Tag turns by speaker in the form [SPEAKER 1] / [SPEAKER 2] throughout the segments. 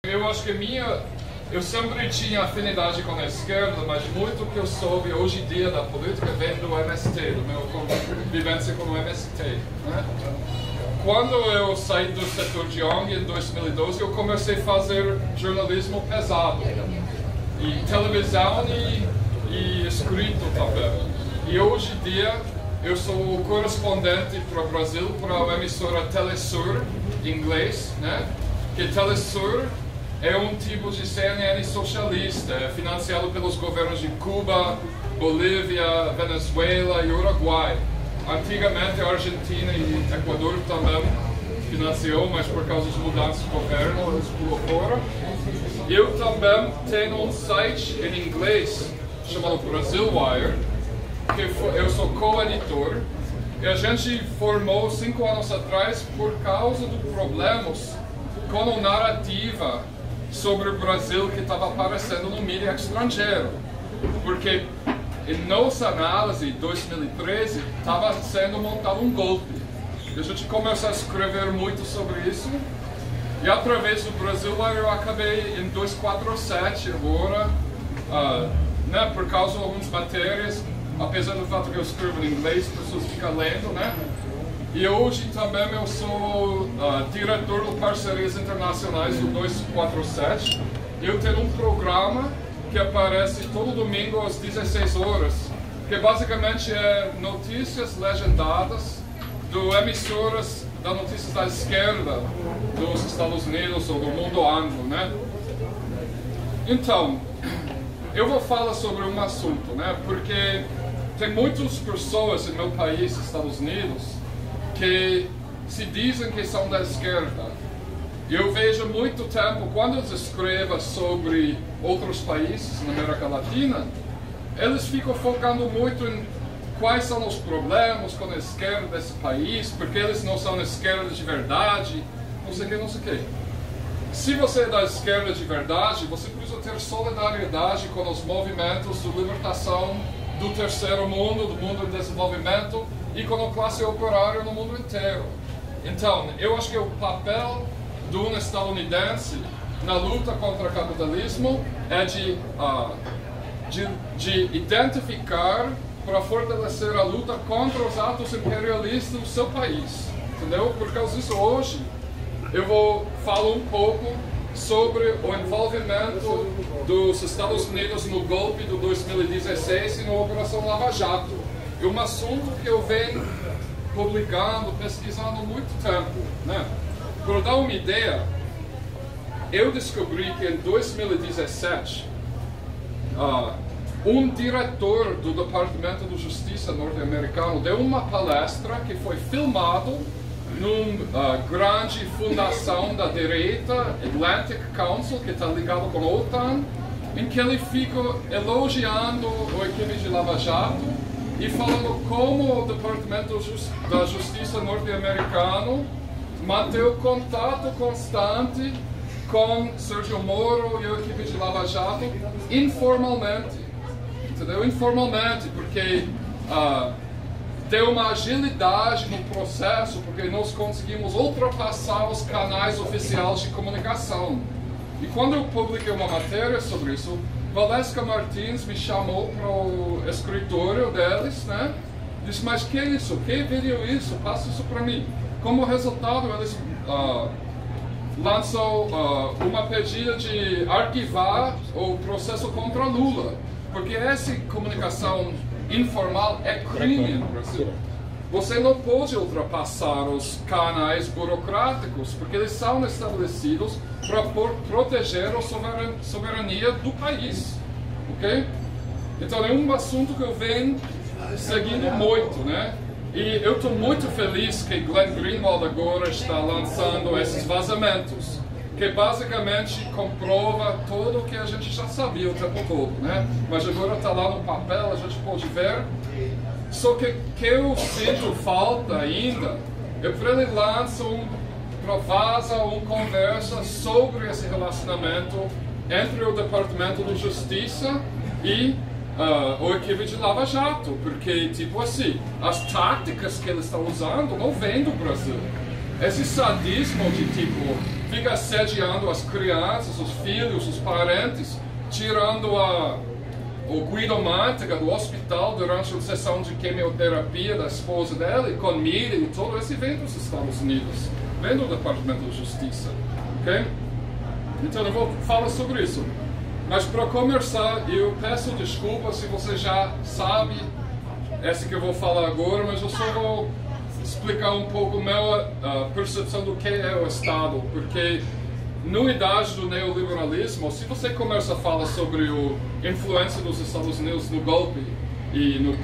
[SPEAKER 1] Eu acho que eu sempre tinha afinidade com a esquerda, mas muito que eu soube hoje em dia da política vem do MST, do meu vivência com o MST. Né? Quando eu saí do setor de ONG em 2012, eu comecei a fazer jornalismo pesado, e televisão e escrito também. E hoje em dia eu sou correspondente para o Brasil, para a emissora Telesur, em inglês, né? Que Telesur é um tipo de CNN socialista, financiado pelos governos de Cuba, Bolívia, Venezuela e Uruguai. Antigamente a Argentina e Equador também financiou, mas por causa das mudanças de governo eles pulou fora. Eu também tenho um site em inglês chamado Brasilwire, que eu sou co-editor, e a gente formou 5 anos atrás por causa dos problemas com a narrativa sobre o Brasil que estava aparecendo no mídia estrangeiro. Porque em nossa análise, em 2013, estava sendo montado um golpe. E a gente começou a escrever muito sobre isso. E através do Brasil eu acabei em 247 agora, né, por causa de algumas matérias, apesar do fato que eu escrevo em inglês, as pessoas ficam lendo, né? E hoje também eu sou diretor de parcerias internacionais do 247. Eu tenho um programa que aparece todo domingo às 16 horas, que basicamente é notícias legendadas de emissoras da notícias da esquerda dos Estados Unidos ou do mundo anglo, né? Então, eu vou falar sobre um assunto, né? Porque tem muitas pessoas no meu país, Estados Unidos, que se dizem que são da esquerda. Eu vejo muito tempo, quando eles escrevem sobre outros países na América Latina, eles ficam focando muito em quais são os problemas com a esquerda desse país, porque eles não são esquerda de verdade, não sei o que, não sei o que. Se você é da esquerda de verdade, você precisa ter solidariedade com os movimentos de libertação do terceiro mundo, do mundo em desenvolvimento, e com a classe operária no mundo inteiro. Então, eu acho que o papel de um estadunidense na luta contra o capitalismo é de identificar para fortalecer a luta contra os atos imperialistas do seu país. Entendeu? Por causa disso, hoje, eu vou falar um pouco sobre o envolvimento dos Estados Unidos no golpe de 2016 e na Operação Lava Jato. É um assunto que eu venho publicando, pesquisando há muito tempo, né? Para dar uma ideia, eu descobri que em 2017, um diretor do Departamento de Justiça norte-americano deu uma palestra que foi filmado numa grande fundação da direita, Atlantic Council, que está ligado com a OTAN, em que ele fica elogiando a equipe de Lava Jato e falando como o Departamento da Justiça norte-americano manteve contato constante com Sérgio Moro e a equipe de Lava Jato informalmente. Entendeu? Informalmente, porque deu uma agilidade no processo, porque nós conseguimos ultrapassar os canais oficiais de comunicação. E quando eu publiquei uma matéria sobre isso, Valesca Martins me chamou para o escritório deles, né? Disse, mas que é isso? Que vídeo é isso? Passa isso para mim. Como resultado, eles lançou uma pedida de arquivar o processo contra Lula, porque essa comunicação informal é crime no Brasil. Você não pode ultrapassar os canais burocráticos, porque eles são estabelecidos para proteger a soberania do país. Ok? Então é um assunto que eu venho seguindo muito, né? E eu estou muito feliz que Glenn Greenwald agora está lançando esses vazamentos, que basicamente comprova tudo o que a gente já sabia o tempo todo, né? Mas agora está lá no papel, a gente pode ver. Só que eu sinto falta ainda é para ele lançar vaza uma conversa sobre esse relacionamento entre o Departamento de Justiça e a equipe de Lava Jato, porque, tipo assim, as táticas que eles estão usando não vêm do Brasil. esse sadismo de tipo, fica assediando as crianças, os filhos, os parentes, tirando o guidomântica do hospital durante a sessão de quimioterapia da esposa dela, e comida e todo esse vem dos Estados Unidos, vem do Departamento de Justiça, ok? Então eu vou falar sobre isso. Mas para começar, eu peço desculpa se você já sabe essa que eu vou falar agora, mas eu só vou explicar um pouco a minha percepção do que é o Estado, porque na idade do neoliberalismo, se você começa a falar sobre a influência dos Estados Unidos no golpe e no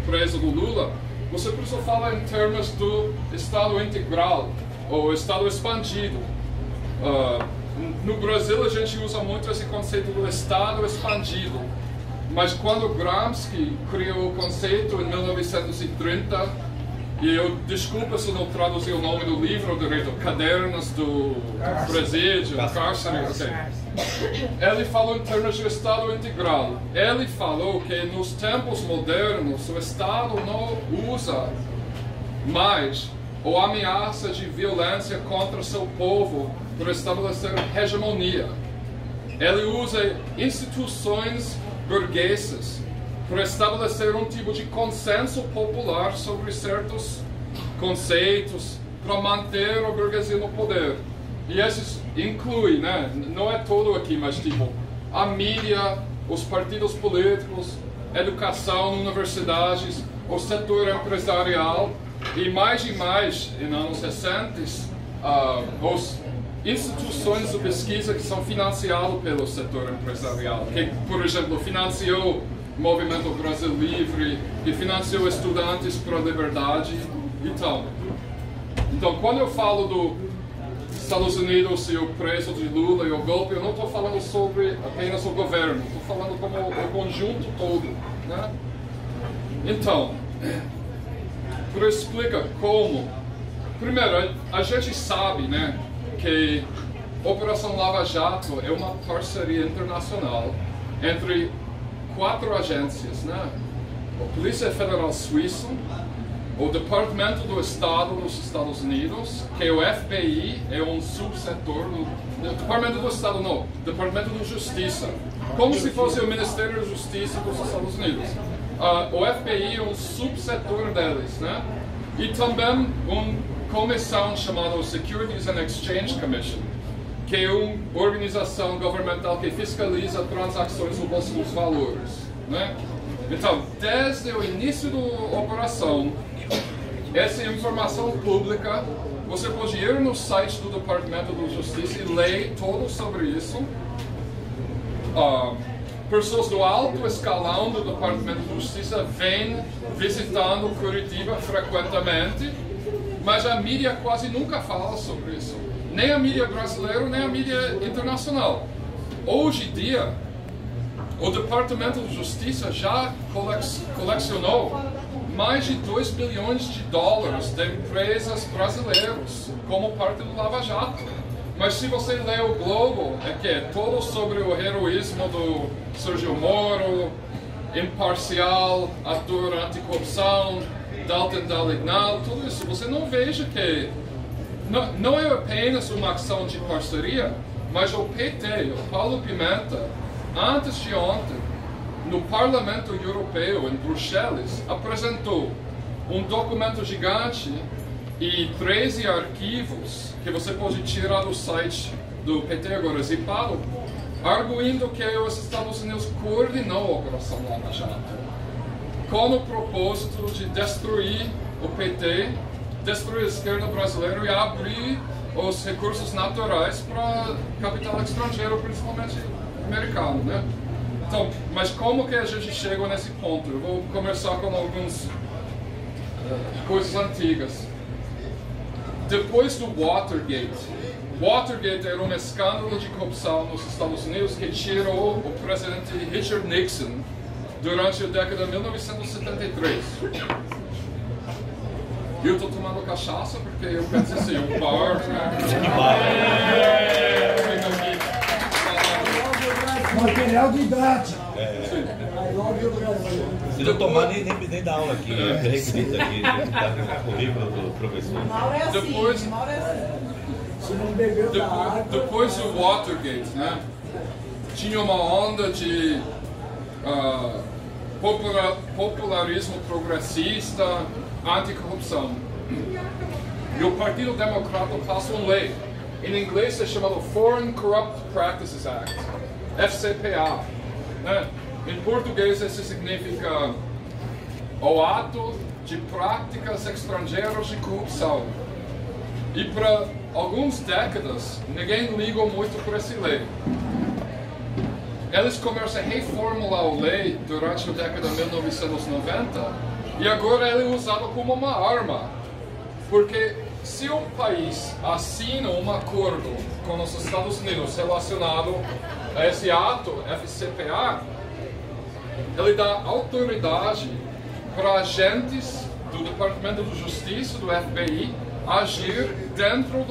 [SPEAKER 1] preso do Lula, você precisa falar em termos do Estado integral, ou Estado expandido. No Brasil a gente usa muito esse conceito do Estado expandido, mas quando Gramsci criou o conceito em 1930, e eu desculpa se não traduzi o nome do livro direito, Cadernos do Presídio, Cárcere, ele falou em termos de Estado integral. Ele falou que nos tempos modernos o Estado não usa mais a ameaça de violência contra seu povo para estabelecer hegemonia. Ele usa instituições burguesas para estabelecer um tipo de consenso popular sobre certos conceitos para manter a burguesia no poder. E esses inclui, né, não é todo aqui, mas tipo, a mídia, os partidos políticos, educação, universidades, o setor empresarial e mais, em anos recentes, as instituições de pesquisa que são financiadas pelo setor empresarial, que, por exemplo, financiou o Movimento Brasil Livre, que financiou Estudantes para a Liberdade e tal. Então, quando eu falo dos Estados Unidos e o preço de Lula e o golpe, eu não estou falando sobre apenas o governo, estou falando como o conjunto todo, né? Então, para explicar como, primeiro, a gente sabe, né, que a Operação Lava Jato é uma parceria internacional entre 4 agências, né? A Polícia Federal Suíça, o Departamento do Estado dos Estados Unidos, que o FBI é um subsetor do Departamento do Estado, não, Departamento de Justiça, como se fosse o Ministério da Justiça dos Estados Unidos. O FBI é um subsetor deles, né? E também uma comissão chamada Securities and Exchange Commission, que é uma organização governamental que fiscaliza transações no bolsa dos valores, né? Então, desde o início da operação, essa informação pública, você pode ir no site do Departamento de Justiça e ler tudo sobre isso. Pessoas do alto escalão do Departamento de Justiça vêm visitando Curitiba frequentemente, mas a mídia quase nunca fala sobre isso. Nem a mídia brasileira, nem a mídia internacional. Hoje em dia, o Departamento de Justiça já colecionou mais de 2 bilhões de dólares de empresas brasileiras como parte do Lava Jato. Mas se você lê o Globo, é que é todo sobre o heroísmo do Sérgio Moro, imparcial, ator anticorrupção, Dalton Dalignal, tudo isso. Você não veja que não é apenas uma ação de parceria, mas o PT, o Paulo Pimenta, antes de ontem, no Parlamento Europeu, em Bruxelas, apresentou um documento gigante e 13 arquivos que você pode tirar do site do PT agora zipado, arguindo que os Estados Unidos coordenou a Operação Lava Jato, com o propósito de destruir o PT, destruir a esquerda brasileira e abrir os recursos naturais para capital estrangeiro, principalmente americano, né? Então, mas como que a gente chegou nesse ponto? Eu vou começar com algumas coisas antigas. Depois do Watergate era um escândalo de corrupção nos Estados Unidos que tirou o presidente Richard Nixon durante a década de 1973. Eu estou tomando cachaça porque eu penso assim, um bar, né?
[SPEAKER 2] Material didático. Se não tomar, nem dá aula aqui, é requisito aqui, tá no currículo do professor.
[SPEAKER 3] Mauro é assim,
[SPEAKER 1] Depois,
[SPEAKER 3] Mauro é assim.
[SPEAKER 1] depois do Watergate, né? Tinha uma onda de popularismo progressista, anticorrupção. E o Partido Democrata passou uma lei. Em inglês é chamado Foreign Corrupt Practices Act, FCPA. Né? Em português isso significa o ato de práticas estrangeiras de corrupção. E para algumas décadas, ninguém ligou muito para essa lei. Eles começaram a reformular a lei durante a década de 1990 e agora ele é usado como uma arma. Porque se um país assina um acordo com os Estados Unidos relacionado a esse ato, FCPA, ele dá autoridade para agentes do Departamento de Justiça, do FBI, agir dentro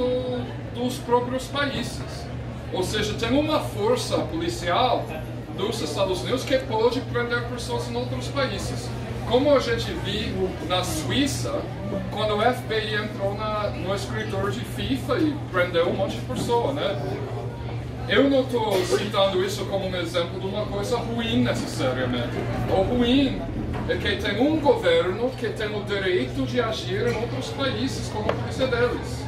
[SPEAKER 1] dos próprios países. Ou seja, tem uma força policial dos Estados Unidos que pode prender pessoas em outros países. Como a gente viu na Suíça, quando o FBI entrou no escritório de FIFA e prendeu um monte de pessoas, né? Eu não estou citando isso como um exemplo de uma coisa ruim necessariamente. O ruim é que tem um governo que tem o direito de agir em outros países como a polícia deles.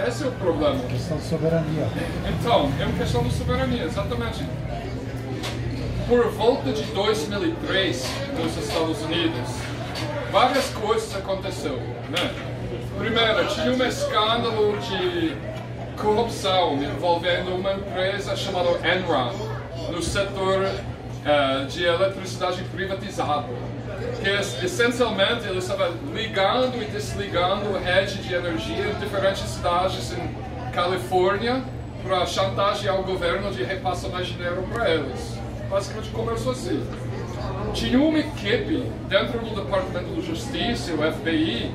[SPEAKER 1] Esse é o problema.
[SPEAKER 4] É questão de soberania.
[SPEAKER 1] Então, é uma questão de soberania, exatamente. Por volta de 2003, nos Estados Unidos, várias coisas aconteceram, né? Primeiro, tinha um escândalo de corrupção envolvendo uma empresa chamada Enron, no setor de eletricidade privatizado, que essencialmente ele estava ligando e desligando a rede de energia em diferentes cidades em Califórnia para chantagear o governo de repassar mais dinheiro para eles. Basicamente começou assim. Tinha uma equipe dentro do Departamento de Justiça, o FBI,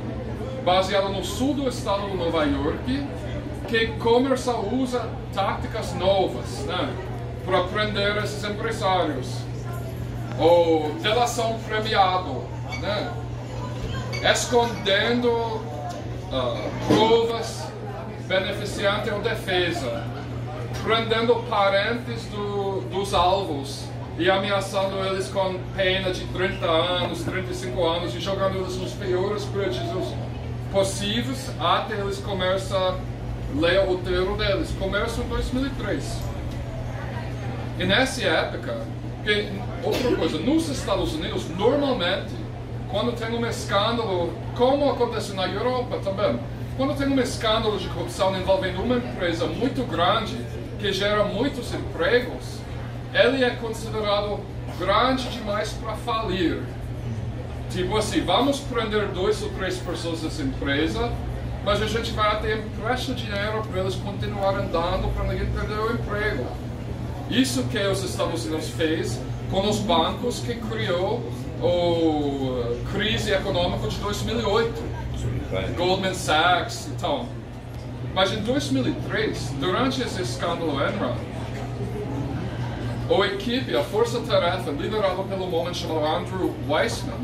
[SPEAKER 1] baseada no sul do estado de Nova York, que começou a usar táticas novas, né, para prender esses empresários. Ou delação premiada, né, escondendo provas beneficiantes ou defesa, prendendo parentes dos alvos e ameaçando eles com pena de 30 anos, 35 anos e jogando eles nos piores prejuízos possíveis até eles começam a ler o roteiro deles. Começa em 2003. E nessa época, outra coisa, nos Estados Unidos, normalmente, quando tem um escândalo, como acontece na Europa também, quando tem um escândalo de corrupção envolvendo uma empresa muito grande, que gera muitos empregos, ele é considerado grande demais para falir. Tipo assim, vamos prender 2 ou 3 pessoas dessa empresa, mas a gente vai até emprestar dinheiro para eles continuarem dando para ninguém perder o emprego. Isso que os Estados Unidos fez com os bancos que criou a crise econômica de 2008. Goldman Sachs e tal. Mas em 2003, durante esse escândalo Enron, a equipe, a força-tarefa, liderada pelo homem chamado Andrew Weissman,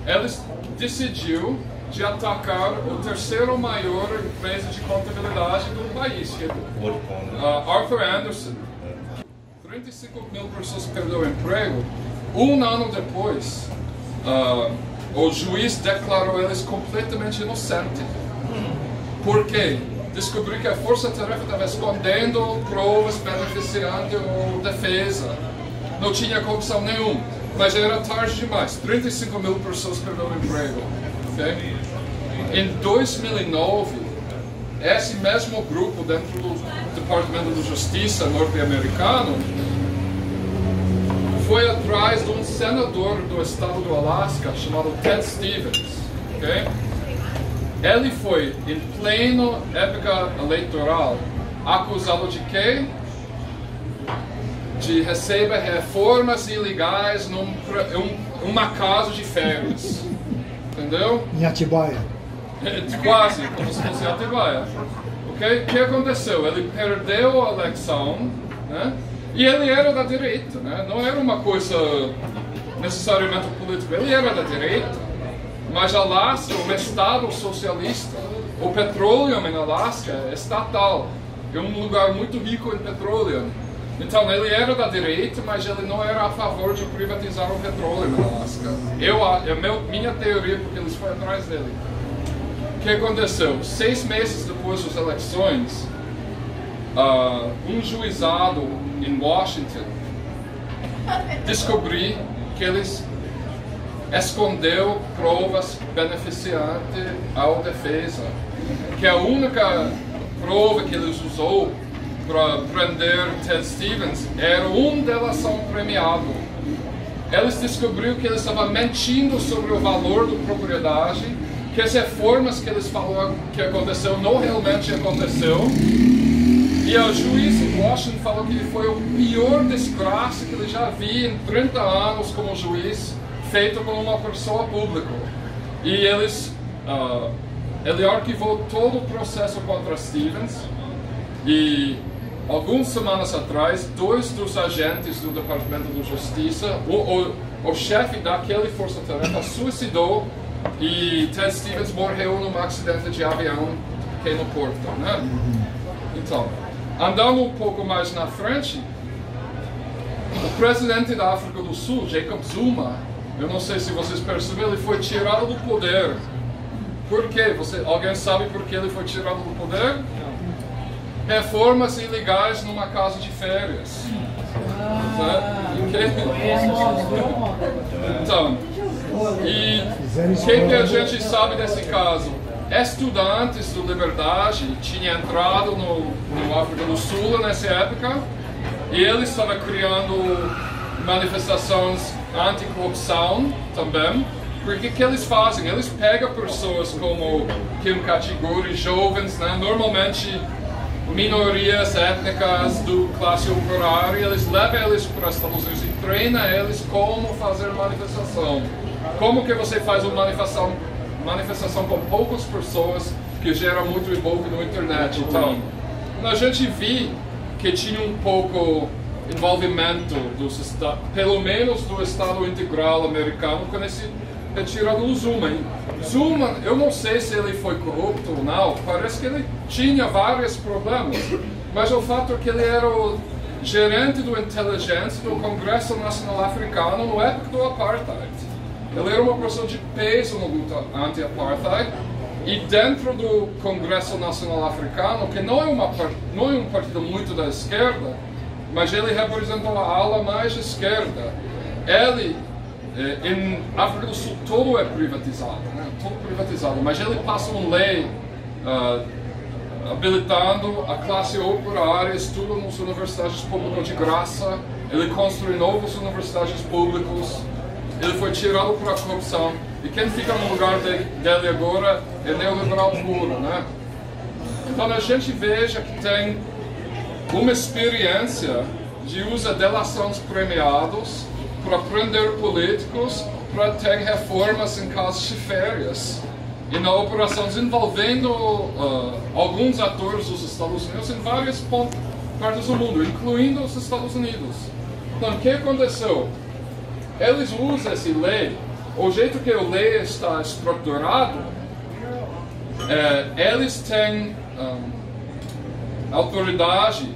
[SPEAKER 1] eles decidiu de atacar o terceiro maior empresa de contabilidade do país, que é Arthur Andersen. 35 mil pessoas perderam o emprego. Um ano depois, o juiz declarou eles completamente inocentes. Por quê? Descobriu que a força-tarefa estava escondendo provas beneficiando a defesa. Não tinha corrupção nenhuma, mas era tarde demais. 35 mil pessoas perderam o emprego. Okay? Em 2009, esse mesmo grupo dentro do Departamento de Justiça norte-americano foi atrás de um senador do estado do Alasca chamado Ted Stevens. Okay? Ele foi, em plena época eleitoral, acusado de quê? De receber reformas ilegais numa casa de férias. Entendeu?
[SPEAKER 4] Em Atibaia.
[SPEAKER 1] Quase, como se fosse Atibaia. Okay? O que aconteceu? Ele perdeu a eleição, né? E ele era da direita, né? Não era uma coisa necessariamente político. Ele era da direita, mas Alasca, um estado socialista, o petróleo em Alasca é estatal. É um lugar muito rico em petróleo. Então ele era da direita, mas ele não era a favor de privatizar o petróleo em Alasca. Minha teoria, porque eles foram atrás dele. O que aconteceu? 6 meses depois das eleições, um juizado em Washington descobriu que eles escondeu provas beneficiantes à defesa, que a única prova que eles usou para prender Ted Stevens era delação premiado. Eles descobriram que ele estava mentindo sobre o valor da propriedade, que as reformas que eles falaram que aconteceu não realmente aconteceu. E o juiz em Washington falou que foi o pior desgraça que ele já viu em 30 anos como juiz, feito com uma pessoa pública. E ele arquivou todo o processo contra Stevens. E algumas semanas atrás, 2 dos agentes do Departamento de Justiça, o chefe daquela força-tarefa, suicidou e Ted Stevens morreu num acidente de avião aqui no Porto, né? Então, andando um pouco mais na frente, o presidente da África do Sul, Jacob Zuma, eu não sei se vocês perceberam, ele foi tirado do poder. Por quê? Alguém sabe por que ele foi tirado do poder? Reformas ilegais numa casa de férias. Então, e o que a gente sabe desse caso? Estudantes do Liberdade tinham entrado no África do Sul nessa época e eles estavam criando manifestações anti-corrupção também. Porque o que eles fazem? Eles pegam pessoas como Kim Kachiguri, jovens, né? Normalmente minorias étnicas do classe operária, eles levam eles para os Estados Unidos e treinam eles como fazer manifestação. Como que você faz uma manifestação com poucas pessoas que gera muito ibope na internet. Então, a gente viu que tinha um pouco envolvimento pelo menos do Estado integral americano com esse retirado do Zuma. Zuma, eu não sei se ele foi corrupto ou não, parece que ele tinha vários problemas, mas o fato é que ele era o gerente do inteligência do Congresso Nacional Africano na época do Apartheid. Ele era uma pessoa de peso na luta anti-Apartheid, e dentro do Congresso Nacional Africano, que não é um partido muito da esquerda, mas ele representou a ala mais esquerda. Ele, em África do Sul, todo é privatizado, né? Tudo privatizado, mas ele passa uma lei habilitando a classe operária, estuda nas universidades públicas de graça, ele construi novas universidades públicas, ele foi tirado por a corrupção, e quem fica no lugar dele agora é neoliberal puro, né? Então a gente veja que tem uma experiência de usar delações premiadas para prender políticos, para ter reformas em casas de férias e na operações envolvendo alguns atores dos Estados Unidos em várias partes do mundo, incluindo os Estados Unidos. Então, o que aconteceu? Eles usam essa lei, o jeito que a lei está estruturado, eles têm autoridade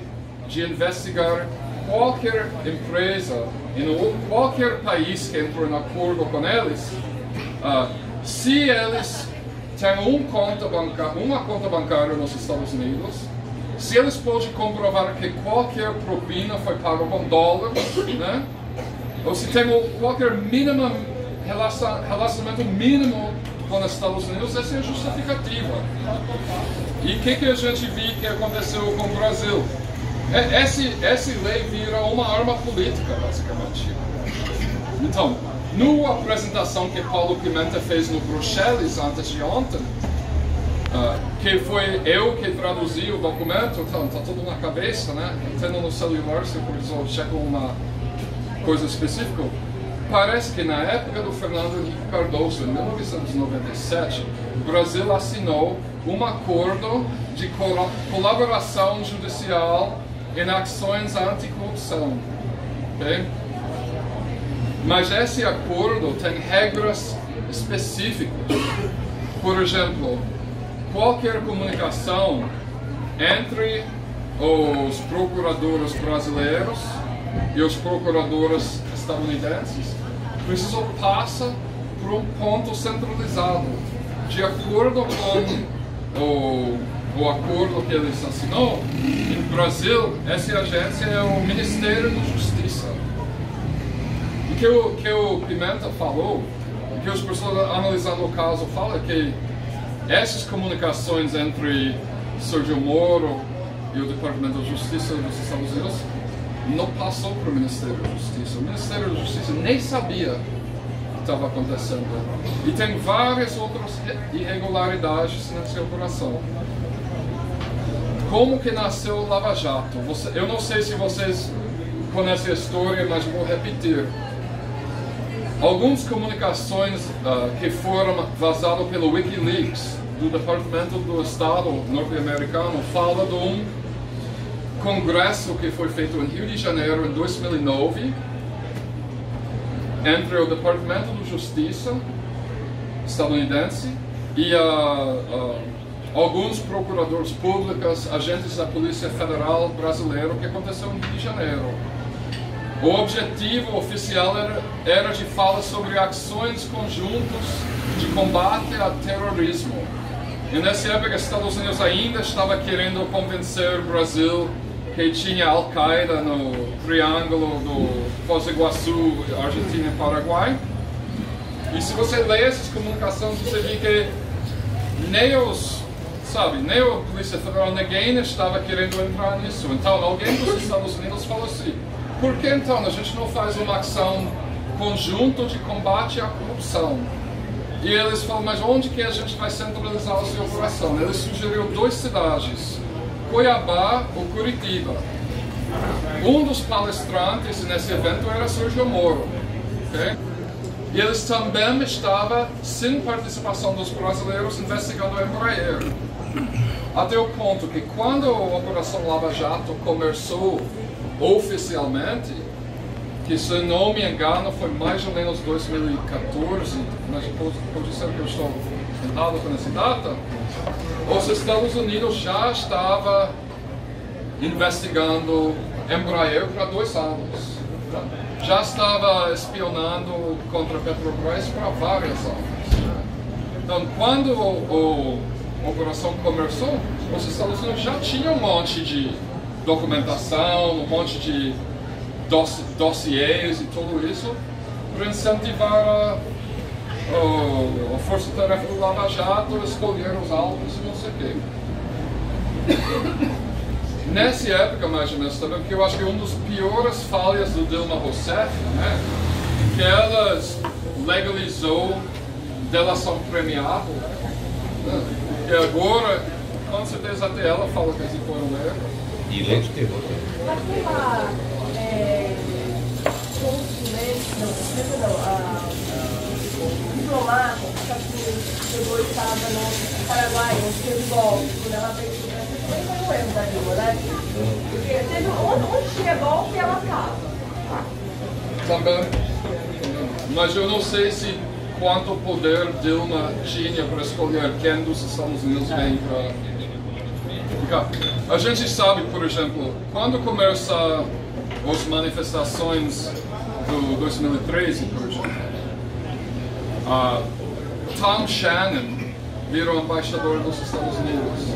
[SPEAKER 1] de investigar qualquer empresa em qualquer país que entrou em acordo com eles, se eles têm uma conta bancária nos Estados Unidos, se eles podem comprovar que qualquer propina foi paga com dólares, né? Ou se tem qualquer relacionamento mínimo com os Estados Unidos, essa é a justificativa. E o que a gente viu que aconteceu com o Brasil? Essa lei vira uma arma política, basicamente. Então, na apresentação que Paulo Pimenta fez no Bruxelas antes de ontem, que foi eu que traduzi o documento, então está tudo na cabeça, né? Tendo no celular, se por exemplo chega uma coisa específica, parece que na época do Fernando Henrique Cardoso, em 1997, o Brasil assinou um acordo de colaboração judicial em ações anticorrupção. Okay? Mas esse acordo tem regras específicas. Por exemplo, qualquer comunicação entre os procuradores brasileiros e os procuradores estadunidenses precisa passar por um ponto centralizado, de acordo com o acordo que eles assinou. No Brasil, essa agência é o Ministério da Justiça. O que o Pimenta falou, o que as pessoas analisando o caso falam, é que essas comunicações entre Sérgio Moro e o Departamento de Justiça dos Estados Unidos não passou para o Ministério da Justiça. O Ministério da Justiça nem sabia o que estava acontecendo. E tem várias outras irregularidades nessa operação. Como que nasceu o Lava Jato? Eu não sei se vocês conhecem a história, mas vou repetir. Algumas comunicações que foram vazadas pelo Wikileaks do Departamento do Estado norte-americano falam de um congresso que foi feito em Rio de Janeiro em 2009 entre o Departamento de Justiça estadunidense e alguns procuradores públicos, agentes da Polícia Federal brasileira, que aconteceu em Rio de Janeiro. O objetivo oficial era de falar sobre ações conjuntas de combate ao terrorismo. E nessa época, os Estados Unidos ainda estava querendo convencer o Brasil que tinha Al-Qaeda no triângulo do Foz do Iguaçu, Argentina e Paraguai. E se você lê essas comunicações, você vê que nem a Polícia Federal, ninguém estava querendo entrar nisso. Então, alguém dos Estados Unidos falou assim: por que então a gente não faz uma ação conjunta de combate à corrupção? E eles falaram: mas onde que a gente vai centralizar a sua operação? Eles sugeriram 2 cidades, Cuiabá ou Curitiba. Um dos palestrantes nesse evento era Sérgio Moro. Okay? E eles também estavam, sem participação dos brasileiros, investigando a Embraer. Até o ponto que quando a Operação Lava Jato começou oficialmente, que se não me engano foi mais ou menos 2014, mas pode ser que eu estou errado com essa data, os Estados Unidos já estavam investigando Embraer para 2 anos. Já estava espionando contra a Petrobras para vários anos. Então, quando a operação começou, os Estados Unidos já tinham um monte de documentação, um monte de dossiês e tudo isso para incentivar a força-tarefa do Lava Jato a escolher os alvos e não sei o quê. Nessa época, mais ou menos, também, porque eu acho que uma das piores falhas do Dilma Rousseff, né, que ela legalizou delação premiada, né, e agora, com certeza, até ela fala que esse foi um erro.
[SPEAKER 2] E lei de terror também.
[SPEAKER 3] Aquela diplomata que chegou e estava no Paraguai, onde teve golpe, quando ela veio para o Brasil, foi um erro da Dilma, né? Porque teve onde tinha golpe, ela estava.
[SPEAKER 1] Também. Mas eu não sei se quanto poder Dilma tinha para escolher quem dos Estados Unidos vem para... A gente sabe, por exemplo, quando começam as manifestações do 2013, por exemplo, Tom Shannon virou embaixador dos Estados Unidos.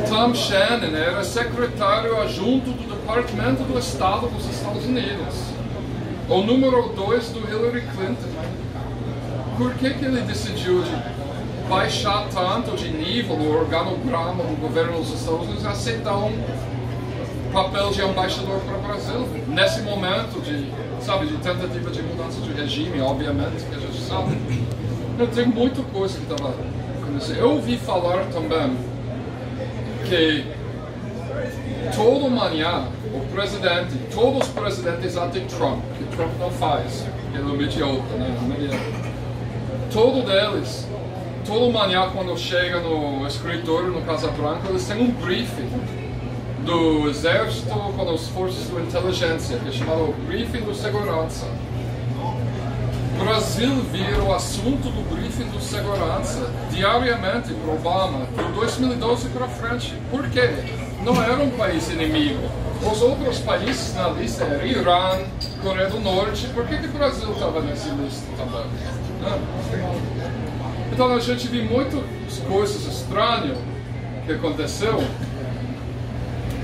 [SPEAKER 1] Tom Shannon era secretário adjunto do Departamento do Estado dos Estados Unidos, o número 2 do Hillary Clinton. Por que ele decidiu de baixar tanto de nível o organograma do governo dos Estados Unidos e aceitar um papel de embaixador para o Brasil nesse momento de tentativa de mudança de regime, obviamente, que a gente sabe? Tem muita coisa que estava acontecendo. Eu ouvi falar também que toda manhã todos os presidentes anti-Trump, que Trump não faz, que ele é um idiota, né? Toda manhã, quando chega no escritório, no Casa Branca, eles têm um briefing do Exército com as forças de inteligência, que é chamado Briefing de Segurança. O Brasil vira o assunto do briefing de segurança diariamente para Obama, de 2012 para frente. Por quê? Não era um país inimigo. Os outros países na lista eram Irã, Coreia do Norte. Por que o Brasil estava nessa lista também? Então a gente viu muitas coisas estranhas que aconteceu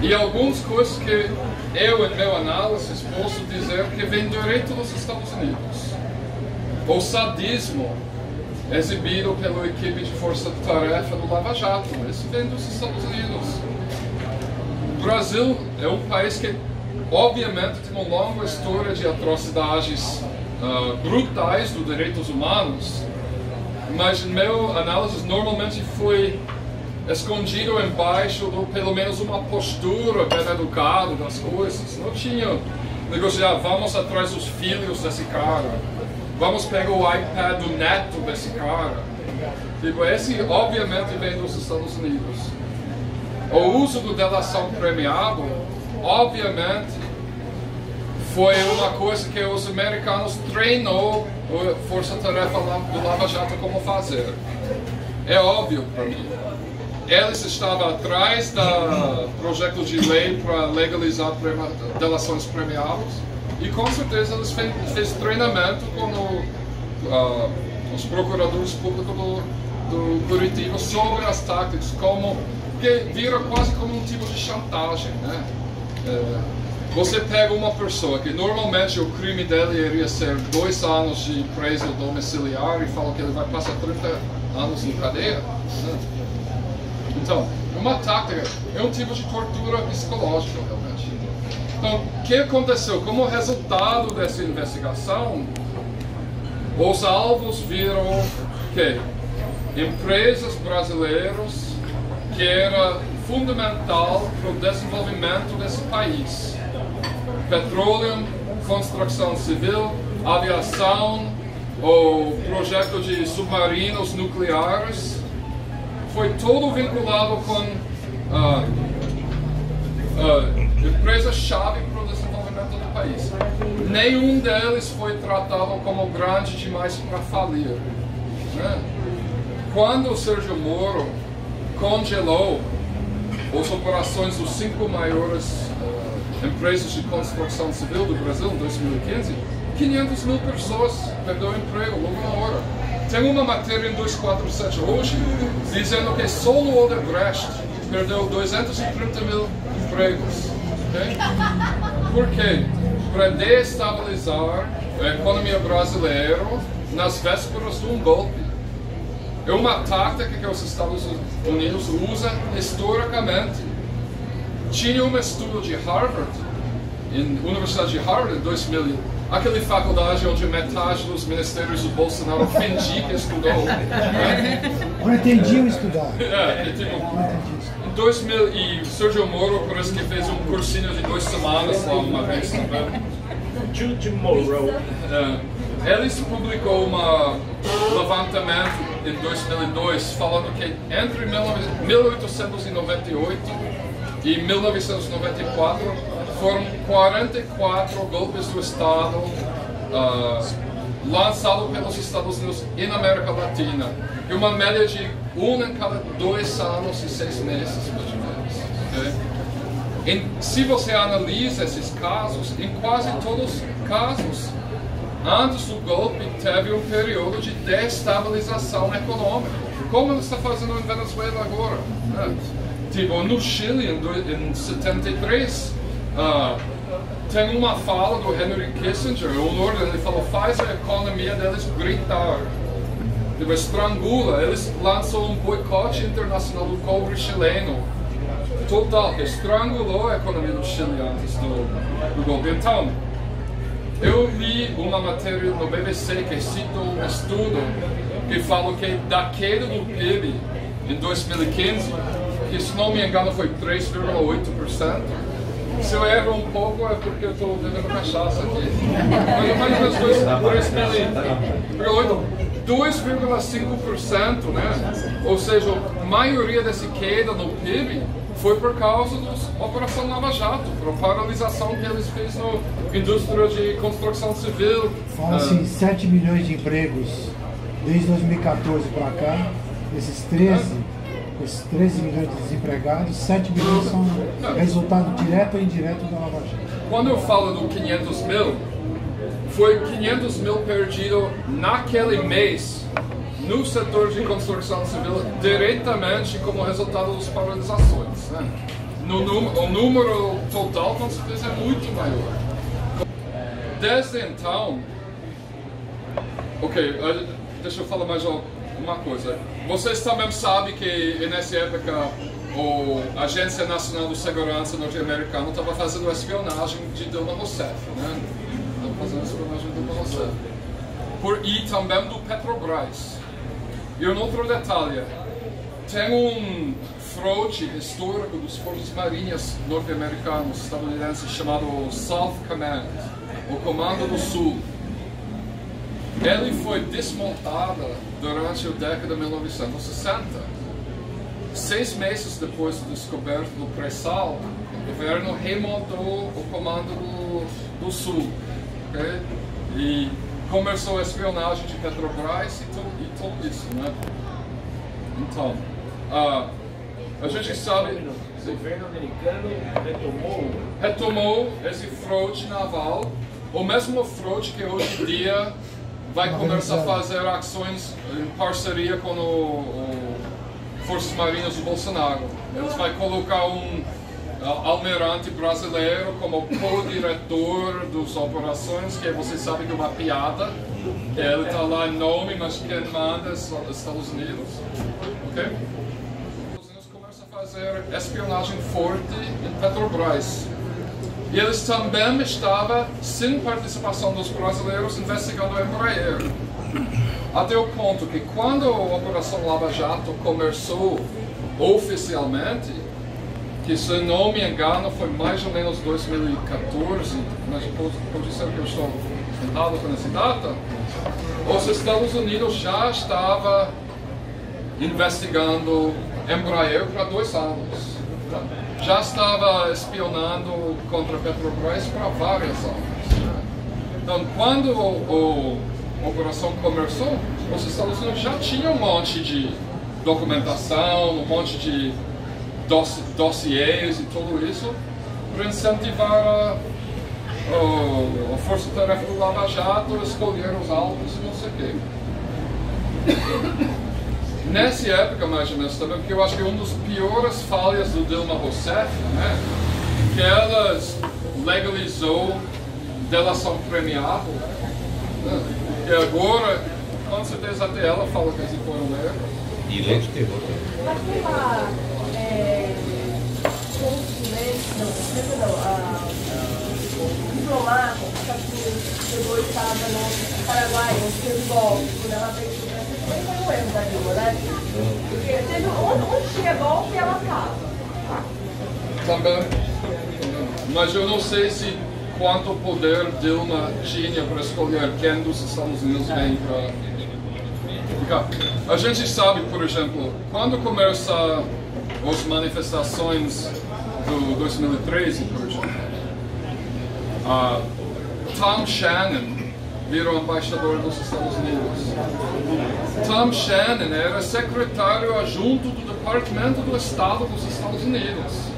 [SPEAKER 1] e algumas coisas que eu, em meu análise, posso dizer que vem direto dos Estados Unidos. O sadismo exibido pela equipe de força-tarefa do Lava Jato, isso vem dos Estados Unidos. O Brasil é um país que, obviamente, tem uma longa história de atrocidades brutais dos direitos humanos, mas, em meu análise, normalmente foi escondido embaixo de pelo menos uma postura bem educada das coisas. Não tinha negociar, vamos atrás dos filhos desse cara, vamos pegar o iPad do neto desse cara. Tipo, esse obviamente vem dos Estados Unidos. O uso do delação premiado, obviamente, foi uma coisa que os americanos treinou a força-tarefa do Lava Jato como fazer. É óbvio para mim. Eles estavam atrás do projeto de lei para legalizar delações premiadas e com certeza eles fez treinamento com os procuradores públicos do Curitiba sobre as táticas, que vira quase como um tipo de chantagem, né? Você pega uma pessoa que normalmente o crime dele iria ser 2 anos de preso domiciliar e fala que ele vai passar 30 anos em cadeia, né? Então, uma tática é um tipo de tortura psicológica, realmente. Então, o que aconteceu? Como resultado dessa investigação, os alvos viram que empresas brasileiras que era fundamental para o desenvolvimento desse país. Petróleo, construção civil, aviação, o projeto de submarinos nucleares, foi todo vinculado com empresas-chave para o desenvolvimento do país. Nenhum deles foi tratado como grande demais para falir, né? Quando o Sérgio Moro congelou as operações dos 5 maiores empresas de construção civil do Brasil em 2015, 500 mil pessoas perderam emprego logo na hora. Tem uma matéria em 247 hoje dizendo que só no Odebrecht perdeu 230 mil empregos. Okay? Por quê? Para destabilizar a economia brasileira nas vésperas de um golpe. É uma tática que os Estados Unidos usam historicamente. Tinha um estudo de Harvard, Universidade de Harvard, em 2000, aquela faculdade onde metade dos ministérios do Bolsonaro fingia que estudou.
[SPEAKER 4] Pretendiam estudar.
[SPEAKER 1] Em 2000, e Sérgio Moro parece que fez um cursinho de 2 semanas lá uma vez também. Eles publicou um levantamento em 2002 falando que entre 1898 e 1994 foram 44 golpes do Estado lançados pelos Estados Unidos e na América Latina. E uma média de 1 em cada 2 anos e 6 meses, mais ou menos. Okay? Se você analisa esses casos, em quase todos os casos, antes do golpe, teve um período de destabilização econômica, como ele está fazendo em Venezuela agora. Né? Tipo, no Chile, em 73, tem uma fala do Henry Kissinger, ele falou, faz a economia deles gritar. Tipo, estrangula, eles lançam um boicote internacional do cobre chileno, total, que estrangulou a economia do Chile antes do golpe. Então, eu li uma matéria no BBC que cita um estudo que fala que da queda do PIB em 2015, que se não me engano foi 3,8%. Se eu erro um pouco é porque eu estou bebendo cachaça aqui. Mas mais ou menos 2,5%, né? Ou seja, a maioria dessa queda no PIB foi por causa da Operação Lava Jato, por paralisação que eles fez na indústria de construção civil.
[SPEAKER 4] Fala-se em 7 milhões de empregos desde 2014 para cá, esses 13 milhões de desempregados, 7 milhões são resultado direto ou indireto da Lava Jato.
[SPEAKER 1] Quando eu falo do 500 mil, foi 500 mil perdido naquele mês no setor de construção civil diretamente como resultado das paralisações. Né? O número total com certeza é muito maior. Desde então, deixa eu falar mais uma coisa. Vocês também sabem que nessa época a Agência Nacional de Segurança norte-americana estava fazendo espionagem de Dilma Rousseff, né? Estava fazendo espionagem de Dilma Rousseff. E também do Petrobras. E um outro detalhe, tem um fraude histórico dos Forças Marinhas norte-americanos, estadunidenses, chamado South Command, o Comando do Sul. Ele foi desmontado durante a década de 1960. 6 meses depois da descoberta do pré-sal, o governo remontou o Comando do Sul. Okay? E começou a espionagem de Petrobras e tudo isso, né? Então, a gente sabe...
[SPEAKER 2] O governo americano
[SPEAKER 1] retomou esse fraude naval, o mesmo fraude que hoje em dia vai começar a fazer ações em parceria com Forças Marinhas do Bolsonaro. Eles vão colocar um almirante brasileiro como co-diretor das operações, que você sabe que é uma piada, que ele está lá em nome, mas quem manda é os Estados Unidos. Ok? Os Estados Unidos começam a fazer espionagem forte em Petrobras. E eles também estavam, sem participação dos brasileiros, investigando a Embraer. Até o ponto que quando a Operação Lava Jato começou oficialmente, que se não me engano foi mais ou menos 2014, mas pode ser que eu estou errado com essa data, os Estados Unidos já estavam investigando Embraer para 2 anos. Já estava espionando contra a Petrobras para vários anos. Então, quando a operação começou, os Estados Unidos já tinham um monte de documentação, um monte de dossiês e tudo isso para incentivar a força-tarefa do Lava Jato a escolher os alvos e não sei o quê. Nessa época, mais ou menos, também, porque eu acho que uma das piores falhas do Dilma Rousseff, né, que ela legalizou delação premiada, né, e agora, com certeza até ela fala que isso foi um erro.
[SPEAKER 2] E lei de terror.
[SPEAKER 3] Diplomata, chegou e estava no Paraguai, fez golpe, quando ela fez isso, foi um erro da Dilma, né? Porque teve onde tinha golpe, ela estava.
[SPEAKER 1] Também, mas eu não sei se quanto poder Dilma tinha para escolher quem dos Estados Unidos vem para... A gente sabe, por exemplo, quando começam as manifestações do 2013, por exemplo, Tom Shannon virou embaixador dos Estados Unidos. Tom Shannon era secretário adjunto do Departamento do Estado dos Estados Unidos,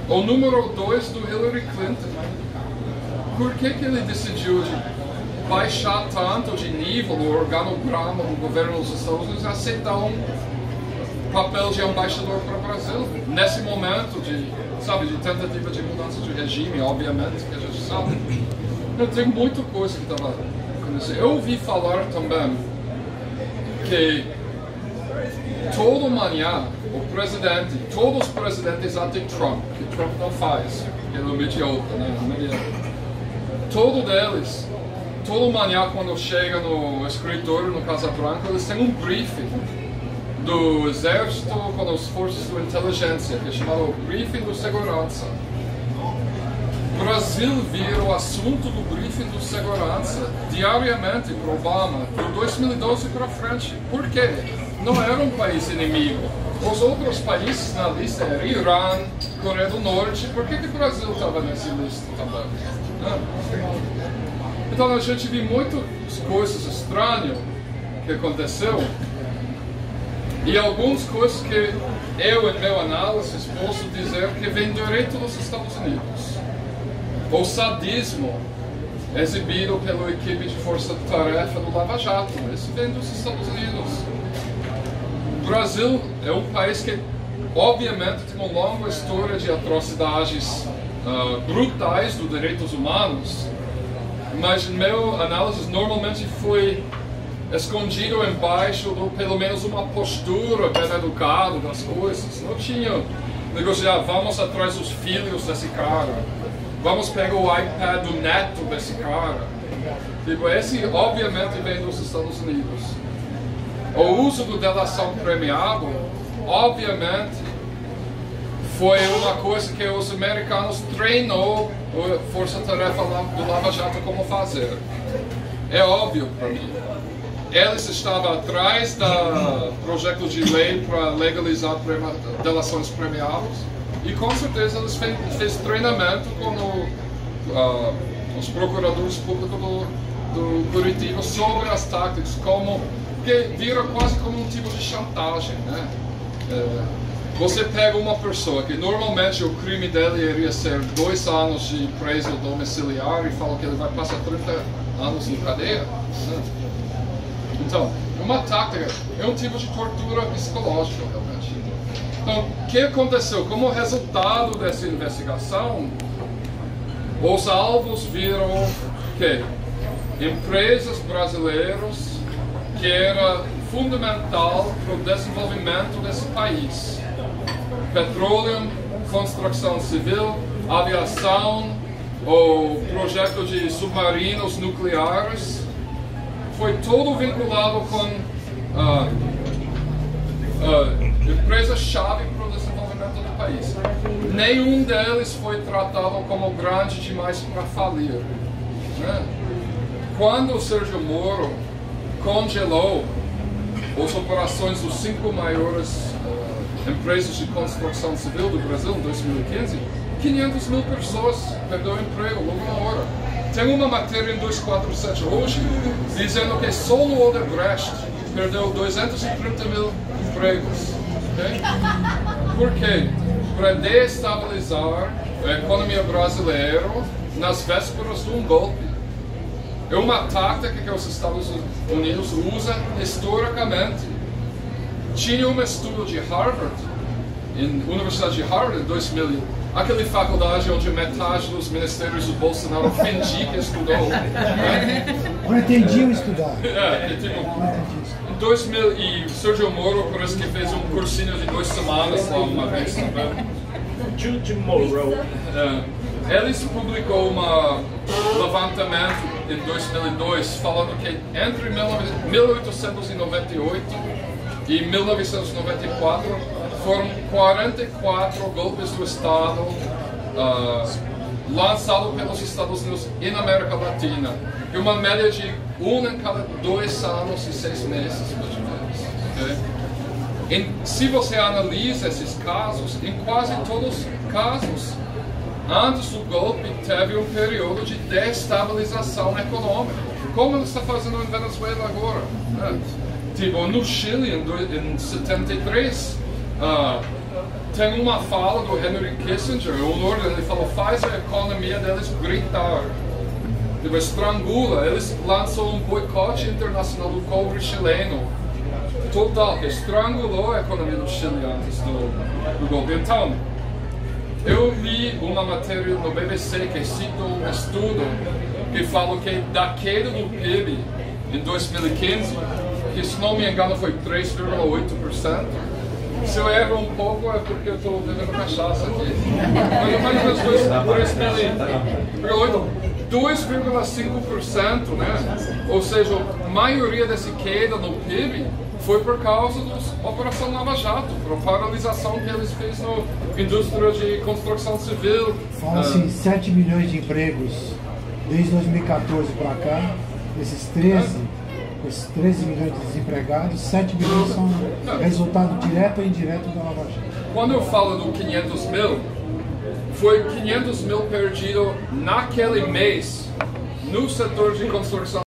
[SPEAKER 1] o número 2 do Hillary Clinton. Por que ele decidiu de baixar tanto de nível no organograma do governo dos Estados Unidos e aceitar um papel de embaixador para o Brasil nesse momento de tentativa de mudança de regime, obviamente, que a gente sabe? Tem muita coisa que estava acontecendo. Eu ouvi falar também que toda manhã todos os presidentes anti-Trump, que Trump não faz, ele é um idiota, né? Toda manhã quando chega no escritório, no Casa Branca, eles têm um briefing do Exército com as forças de inteligência, que é chamado Briefing de Segurança. O Brasil vira o assunto do briefing de segurança diariamente para Obama, de 2012 para frente. Por quê? Não era um país inimigo. Os outros países na lista eram Irã, Coreia do Norte. Por que o Brasil estava nessa lista também? Então a gente viu muitas coisas estranhas que aconteceu e algumas coisas que eu, em meu análise, posso dizer que vem direto dos Estados Unidos. O sadismo exibido pela equipe de força-tarefa do Lava Jato, isso vem dos Estados Unidos. O Brasil é um país que, obviamente, tem uma longa história de atrocidades brutais dos direitos humanos, mas, em meu análise, normalmente foi escondido embaixo de pelo menos uma postura bem educada das coisas. Não tinha negociar, vamos atrás dos filhos desse cara, vamos pegar o iPad do neto desse cara. Tipo, esse obviamente vem dos Estados Unidos. O uso do delação premiada, obviamente, foi uma coisa que os americanos treinou a força-tarefa do Lava Jato como fazer. É óbvio para mim. Eles estavam atrás do projeto de lei para legalizar delações premiadas e com certeza eles fez treinamento com os procuradores públicos do Curitiba sobre as táticas, que vira quase como um tipo de chantagem, né? Você pega uma pessoa que normalmente o crime dele iria ser 2 anos de preso domiciliar e fala que ele vai passar 30 anos em cadeia, né? Então, uma tática é um tipo de tortura psicológica, realmente. Então, o que aconteceu? Como resultado dessa investigação, os alvos viram que empresas brasileiras que era fundamental para o desenvolvimento desse país. Petróleo, construção civil, aviação, o projeto de submarinos nucleares, foi todo vinculado com empresas-chave para o desenvolvimento do país. Nenhum deles foi tratado como grande demais para falir, né? Quando o Sérgio Moro congelou as operações dos 5 maiores empresas de construção civil do Brasil em 2015, 500 mil pessoas perderam emprego logo na hora. Tem uma matéria em 247 hoje dizendo que só o Odebrecht perdeu 230 mil empregos. Okay? Por quê? Para destabilizar a economia brasileira nas vésperas de um golpe. É uma tática que os Estados Unidos usam historicamente. Tinha um estudo de Harvard, Universidade de Harvard, em 2000, aquela faculdade onde metade dos ministérios do Bolsonaro fingia que estudou.
[SPEAKER 4] Pretendiam estudar.
[SPEAKER 1] Em 2000, e Sérgio Moro parece que fez um cursinho de 2 semanas lá uma vez também.
[SPEAKER 2] Jude Morrow.
[SPEAKER 1] Eles publicou um levantamento em 2002 falando que entre 1898 e 1994 foram 44 golpes do Estado lançados pelos Estados Unidos e na América Latina. E uma média de 1 em cada 2 anos e 6 meses, mais ou menos. Okay? Se você analisa esses casos, em quase todos os casos, antes do golpe, teve um período de destabilização econômica, como ele está fazendo em Venezuela agora. Né? Tipo, no Chile, em 73, tem uma fala do Henry Kissinger, ele falou, faz a economia deles gritar. Tipo, estrangula, eles lançam um boicote internacional do cobre chileno, total, que estrangulou a economia do Chile antes do golpe. Então, eu li uma matéria no BBC que cita um estudo que fala que da queda do PIB em 2015, que se não me engano foi 3,8%. Se eu erro um pouco é porque eu estou bebendo cachaça aqui. Mas mais ou menos 2,5%, né? Ou seja, a maioria dessa queda no PIB foi por causa da Operação Lava Jato, por paralisação que eles fez na indústria de construção civil.
[SPEAKER 4] Fala-se 7 milhões de empregos desde 2014 para cá, esses 13, com esses 13 milhões de desempregados, 7 milhões são resultado direto ou indireto da Lava Jato.
[SPEAKER 1] Quando eu falo do 500 mil, foi 500 mil perdido naquele mês no setor de construção